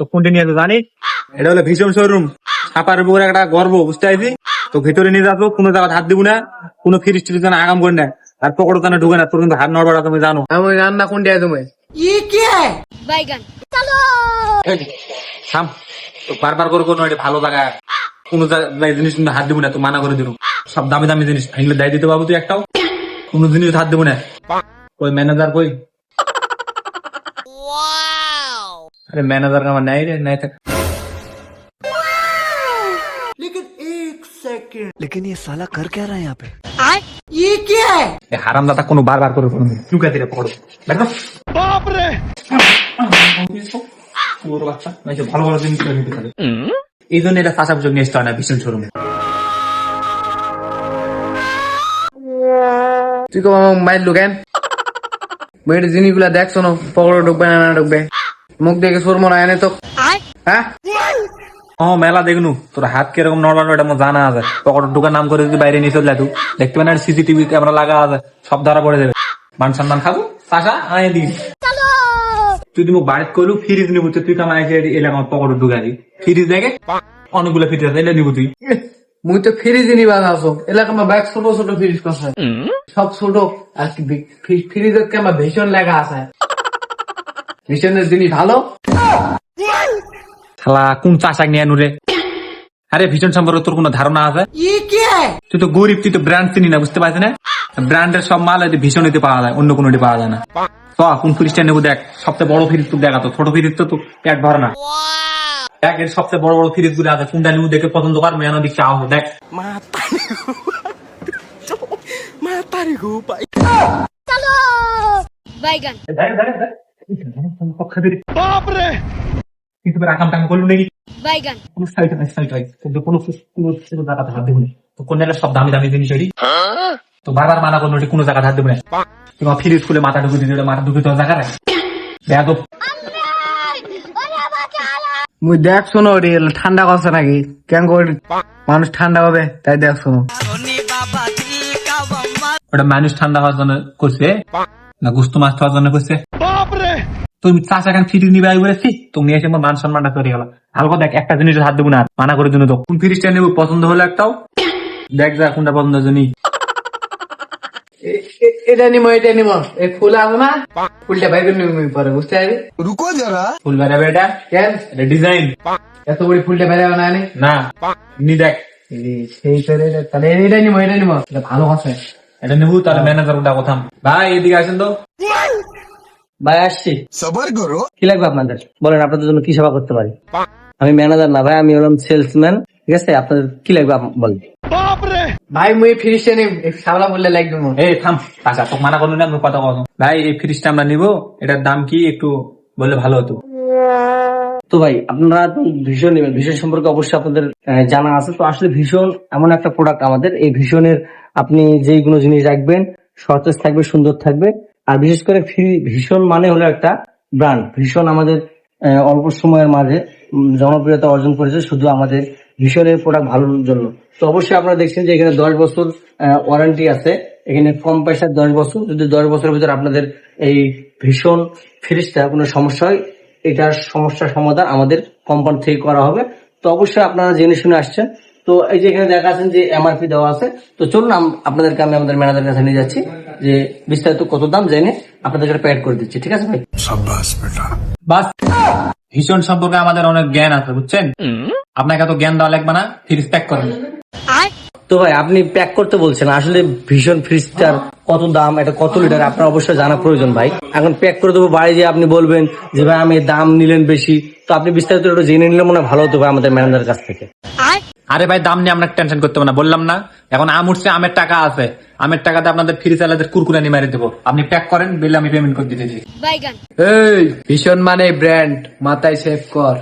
তো কোনটা নিয়ে জানিস? এটা হলো ভীষণ শোরুম, ছাপার উপরে একটা গর্ব, বুঝতে পারছি। তো ভেতরে নিয়ে যাবো, কোনো জায়গায় হাত দিব না, কোনো ফ্রিজ ট্রিজ যেন আগাম করে নেয়, আর পকড়ো জানা ঢুকে না, তোর কিন্তু হাত নড়বড়া তুমি জানো। আমি রান্না কোন দিয়ে তুমি বাইগান চলো থাম, তো বারবার করে কোনো একটা ভালো জায়গা, কোনো জায়গায় জিনিস কিন্তু হাত দিব না, তো মানা করে দিল। সব দামি দামি জিনিস ভাঙলে দায় দিতে পারবো তুই একটাও, কোনো জিনিস হাত দিব না। ওই ম্যানেজার কই? আরে ম্যানেজার আমার নাই রে, নাই থাক। लेकिन ये साला कर क्या रहा है यहाँ पे? হারাম দাদা কোনো বারবার করে কোনো লুকা দিলে পড়ো দেখো। বাপ রে, ওর বাচ্চা নাই, ভালো ভালো জিনিস করে নিতে পারে। এই জন্য এটা ফাঁসা পুজো নিয়ে আসতে হয় না ভীষণ শোরুমে। তুই কো মাইল লুকেন মেয়ের জিনিসগুলা দেখছো না, পকড়ো ঢুকবে না ঢুকবে, মুখ দেখে সুর মনে হয় না তো। হ্যাঁ মেলা দেখনু, তোর হাত কিরকম নড়ানো এটা আমার জানা আছে। পকেট ঢুকার নাম করে যদি বাইরে নিয়ে চলে তুই দেখতে পাই না, সিসিটিভি ক্যামেরা লাগা আছে, সব ধরা পড়ে যাবে। মান সম্মান খাবো চাষা আয় দিন। তুই তুমি বাড়িতে করলু ফ্রিজ নিবু, তুই কেমন এলাম আমার পকেট ঢুকালি ফ্রিজ দেখে অনেকগুলো ফ্রিজ আছে, এলে নিবু তুই। মুই তো ফ্রিজ নিবাস আসো এলাকা আমার ব্যাগ ছোট ছোট ফ্রিজ করছে, সব ছোট। আর ফ্রিজের কেমন ভীষণ লেখা আছে, ভীষণের জিনিস ভালো। শালা কোন চাষাক নিয়ে নুরে? আরে ভীষণ সম্পর্কে তোর কোনো ধারণা আছে? তুই তো গরিব, তুই তো ব্র্যান্ড চিনি না, বুঝতে পারছি না। ব্র্যান্ডের সব মাল ভীষণ পাওয়া যায়, অন্য কোনো পাওয়া যায় না। তো কোন ফ্রিজটা নেবো দেখ, সবচেয়ে বড় ফ্রিজ তুই দেখা, তো ছোট ফ্রিজ তো তোর পেট ভরে না। দেখ এর সবচেয়ে বড় বড় ফ্রিজ গুলো আছে, কোনটা নেবো দেখে পছন্দ কর, মেয়ানো দিক চাও দেখ। চলো বাইগান বাপরে, কিন্তু আকাম টাম করলু নাকি? বাইগান কোনো সাইড নাই, সাইড হয় কিন্তু কোনো জায়গাতে হাত দেবো না। তো কোন সব দামি দামি জিনিস হই, তো বারবার মানা করলো কোনো জায়গায় হাত দেবো না। তোমার ফ্রিজ খুলে মাথা ঢুকে দিতে, মাথা ঢুকে তোর জায়গা রাখ। মুই দেখ শোনো ঠান্ডা করছে নাকি, কেন করে মানুষ ঠান্ডা হবে তাই দেখ শোনো। ওটা মানুষ ঠান্ডা হওয়ার জন্য করছে না গুস্ত মাছ খাওয়ার জন্য করছে? তুমি চাষা খান ফ্রিজ নিবে বলেছি, তুমি নিয়ে এসে আমার মান সম্মানটা করে গেল। হালকা দেখ একটা জিনিস হাত দেবো না, মানা করে জন্য। তো কোন ফ্রিজটা নেবো পছন্দ হলো একটাও দেখ, যা কোনটা পছন্দ জন্য। এটা নিবো এটা নিবো, এই ফুল আছে না, ফুলটা বাইরে নিবো পরে, বুঝতে পারবি। रुको जरा ফুল বেড়াবে এটা, কেন এটা ডিজাইন এত বড় ফুলটা বাইরে না নি না, নি দেখ সেই করে তাহলে এটা নিবো এটা নিবো, এটা ভালো আছে। এটা নেবো তাহলে ম্যানেজার ওটা কথা। ভাই এদিকে আসেন তো। ভাই আসছি, सबर करो। কি লাগবে আপনাদের বলেন, আপনাদের জন্য কি সেবা করতে পারি? আমি ম্যানেজার না ভাই, আমি হলাম সেলসম্যান, ঠিক আছে? আপনাদের কি লাগবে বলেন। ভাই মুই ফ্রিজটা নিব, সাবলা বললে লাগবে মোর। এই থাম, আচ্ছা তোকে মানা করলো না, আমি কথা বলো। ভাই এই ফ্রিজটা আমরা নিবো, এটার দাম কি একটু বললে ভালো হতো। তো ভাই আপনারা তো ভীষণ নেবেন, ভীষণ সম্পর্কে অবশ্যই আপনাদের জানা আছে। তো আসলে ভীষণ এমন একটা প্রোডাক্ট আমাদের, এই ভীষণের আপনি যেই কোনো জিনিস রাখবেন সতেজ থাকবে, সুন্দর থাকবে। আর বিশেষ করে ভীষণ মানে হলো একটা ব্র্যান্ড। ভীষণ আমাদের অল্প সময়ের মাঝে জনপ্রিয়তা অর্জন করেছে শুধু আমাদের ভীষণের প্রোডাক্ট ভালোর জন্য। তো অবশ্যই আপনারা দেখছেন যে এখানে 10 বছর ওয়ারেন্টি আছে, এখানে কম পয়সার 10 বছর। যদি 10 বছরের ভিতরে আপনাদের এই ভীষণ ফ্রিজটা কোনো সমস্যা হয়, এটার সমস্যার সমাধান আমাদের কোম্পানি থেকে করা হবে। তো অবশ্যই আপনারা জেনে শুনে আসছেন। তো এই যে এখানে দেখাচ্ছেন যে এমআরপি দেওয়া আছে, তো চলুন আপনাদেরকে আমি আমাদের ম্যানেজারের কাছে নিয়ে যাচ্ছি, যে বিস্তারিত কত দাম জেনে আপনাদের কাছে প্যাড করে দিচ্ছি, ঠিক আছে ভাই? शाबाश बेटा। বাস, ভীষণ সম্পর্কে আমাদের অনেক জ্ঞান আছে, বুঝছেন? আপনাকে এত জ্ঞান দেওয়া লাগবে না, ফ্রিজ প্যাক করেন। তো ভাই আপনি প্যাক করতে বলছেন, আসলে ভীষণ ফ্রিজটার কত দাম, এটা কত লিটার আপনার অবশ্যই জানা প্রয়োজন ভাই। এখন প্যাক করে দেবো, বাড়ি যে আপনি বলবেন যে ভাই আমি দাম নিলেন বেশি, তো আপনি বিস্তারিত একটু জেনে নিলে মনে হয় ভালো হতো ভাই আমাদের ম্যানেজারের কাছ থেকে। আরে ভাই দাম নিয়ে আমরা টেনশন করতে হবে না, বললাম না। এখন আম উঠছে, আমের টাকা আছে, আমের টাকাতে আপনাদের ফ্রিজ আলাদের কুরকুরানি মারি দেবো। আপনি প্যাক করেন, বিল আমি পেমেন্ট করে দিতেছি। বাইগান এই ভীষণ মানে ব্র্যান্ড, মাথায় সেভ কর।